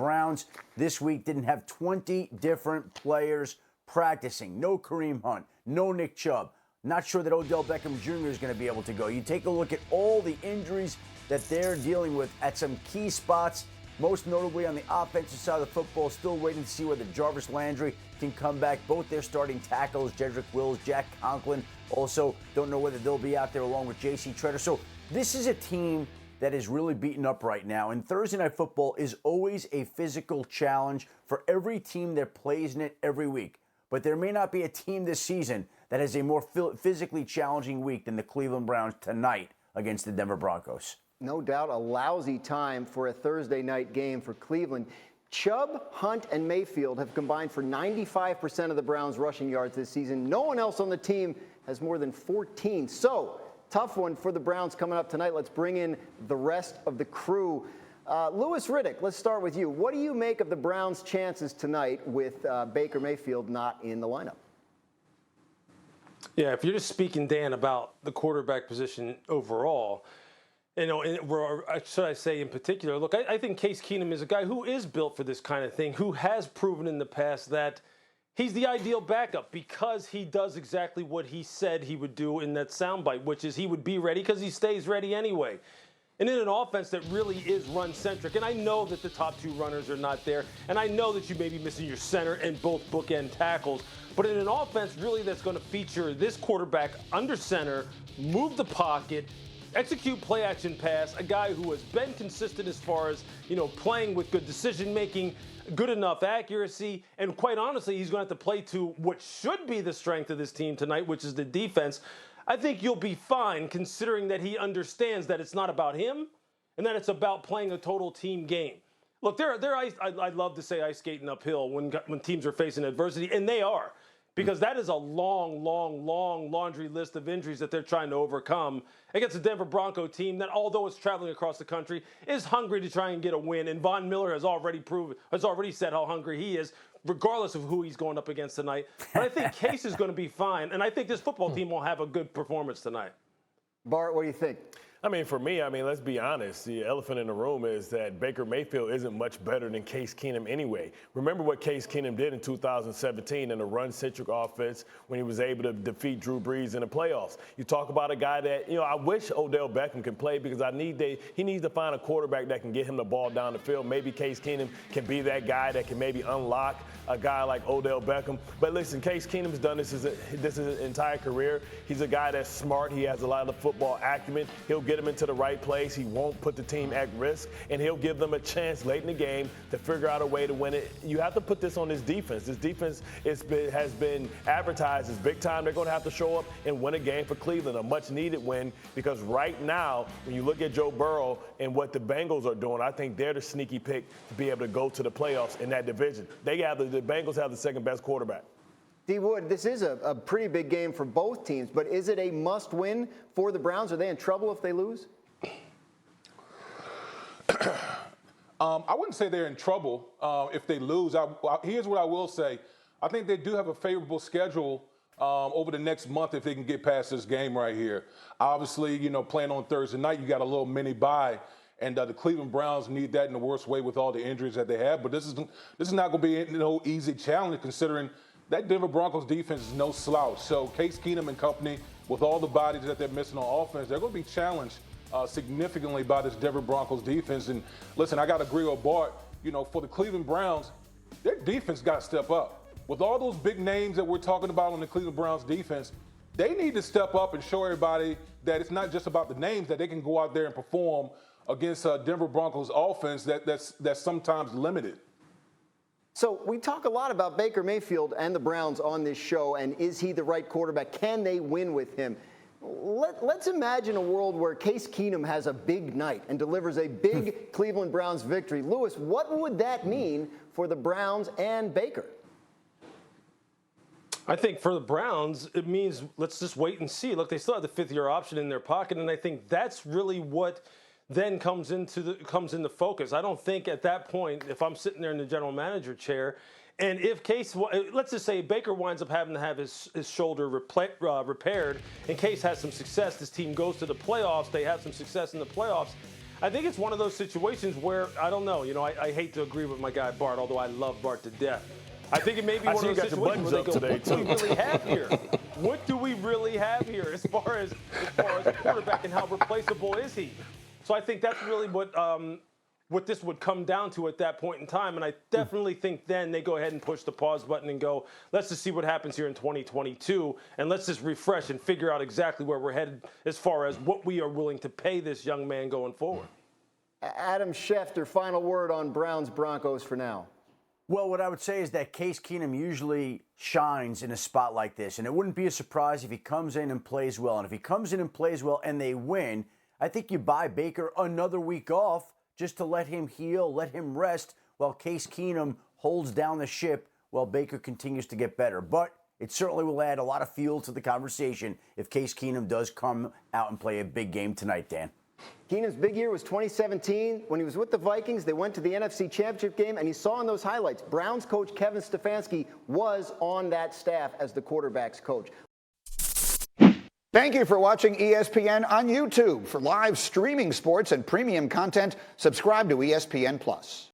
Browns this week didn't have 20 different players practicing. No Kareem Hunt, no Nick Chubb. Not sure that Odell Beckham Jr. is going to be able to go. You take a look at all the injuries that they're dealing with at some key spots, most notably on the offensive side of the football. Still waiting to see whether Jarvis Landry can come back. Both their starting tackles, Jedrick Wills, Jack Conklin, also don't know whether they'll be out there along with J.C. Treader. So this is a team that is really beaten up right now. And Thursday Night Football is always a physical challenge for every team that plays in it every week. But there may not be a team this season that has a more physically challenging week than the Cleveland Browns tonight against the Denver Broncos. No doubt a lousy time for a Thursday night game for Cleveland. Chubb, Hunt, and Mayfield have combined for 95% of the Browns' rushing yards this season. No one else on the team has more than 14. So, tough one for the Browns coming up tonight. Let's bring in the rest of the crew. Louis Riddick, let's start with you. What do you make of the Browns' chances tonight with Baker Mayfield not in the lineup? Yeah, if you're just speaking, Dan, about the quarterback position overall, you know, or should I say in particular, look, I think Case Keenum is a guy who is built for this kind of thing, who has proven in the past that he's the ideal backup because he does exactly what he said he would do in that soundbite, which is he would be ready because he stays ready anyway. And in an offense that really is run-centric, and I know that the top two runners are not there, and I know that you may be missing your center and both bookend tackles, but in an offense really that's going to feature this quarterback under center, move the pocket, execute play-action pass, a guy who has been consistent as far as, you know, playing with good decision-making, good enough accuracy, and quite honestly, he's going to have to play to what should be the strength of this team tonight, which is the defense. I think you'll be fine considering that he understands that it's not about him and that it's about playing a total team game. Look, I'd love to say ice skating uphill when teams are facing adversity, and they are, because that is a long laundry list of injuries that they're trying to overcome against a Denver Bronco team that, although it's traveling across the country, is hungry to try and get a win. And Von Miller has already said how hungry he is, regardless of who he's going up against tonight. But I think Case is going to be fine, and I think this football team will have a good performance tonight. Bart, what do you think? I mean, for me, let's be honest. The elephant in the room is that Baker Mayfield isn't much better than Case Keenum anyway. Remember what Case Keenum did in 2017 in a run-centric offense when he was able to defeat Drew Brees in the playoffs. You talk about a guy that, you know, I wish Odell Beckham can play because he needs to find a quarterback that can get him the ball down the field. Maybe Case Keenum can be that guy that can maybe unlock a guy like Odell Beckham. But listen, Case Keenum's done this his entire career. He's a guy that's smart. He has a lot of football acumen. He'll get them into the right place. He won't put the team at risk, and he'll give them a chance late in the game to figure out a way to win it. You have to put this on this defense. This defense has been advertised as big time. They're going to have to show up and win a game for Cleveland, a much-needed win, because right now, when you look at Joe Burrow and what the Bengals are doing, I think they're the sneaky pick to be able to go to the playoffs in that division. The Bengals have the second-best quarterback. D. Wood, this is a pretty big game for both teams, but is it a must-win for the Browns? Are they in trouble if they lose? I wouldn't say they're in trouble if they lose. Here's what I will say. I think they do have a favorable schedule over the next month if they can get past this game right here. Obviously, you know, playing on Thursday night, you got a little mini bye. And the Cleveland Browns need that in the worst way with all the injuries that they have. But this is not going to be no easy challenge considering that Denver Broncos defense is no slouch. So Case Keenum and company, with all the bodies that they're missing on offense, they're going to be challenged significantly by this Denver Broncos defense. And listen, I got to agree with Bart. You know, for the Cleveland Browns, their defense got to step up. With all those big names that we're talking about on the Cleveland Browns defense, they need to step up and show everybody that it's not just about the names, that they can go out there and perform against Denver Broncos offense that's sometimes limited. So we talk a lot about Baker Mayfield and the Browns on this show, and is he the right quarterback? Can they win with him? Let's imagine a world where Case Keenum has a big night and delivers a big Cleveland Browns victory. Louis, what would that mean for the Browns and Baker? I think for the Browns, it means let's just wait and see. Look, they still have the fifth-year option in their pocket, and I think that's really what then comes into focus. I don't think at that point, if I'm sitting there in the general manager chair, and if Case, let's just say Baker winds up having to have his shoulder repaired, and Case has some success, this team goes to the playoffs, they have some success in the playoffs, I think it's one of those situations where, I don't know, I hate to agree with my guy Bart, although I love Bart to death. I think it may be one of those situations where they go, what do we really have here? What do we really have here as far as a quarterback, and how replaceable is he? So I think that's really what this would come down to at that point in time. And I definitely think then they go ahead and push the pause button and go, let's just see what happens here in 2022, and let's just refresh and figure out exactly where we're headed as far as what we are willing to pay this young man going forward. Adam Schefter, final word on Browns-Broncos for now. Well, what I would say is that Case Keenum usually shines in a spot like this, and it wouldn't be a surprise if he comes in and plays well. And if he comes in and plays well and they win, I think you buy Baker another week off just to let him heal, let him rest, while Case Keenum holds down the ship while Baker continues to get better. But it certainly will add a lot of fuel to the conversation if Case Keenum does come out and play a big game tonight, Dan. Keenum's big year was 2017. When he was with the Vikings, they went to the NFC Championship game, and he saw in those highlights, Browns coach Kevin Stefanski was on that staff as the quarterback's coach. Thank you for watching ESPN on YouTube. For live streaming sports and premium content, subscribe to ESPN+.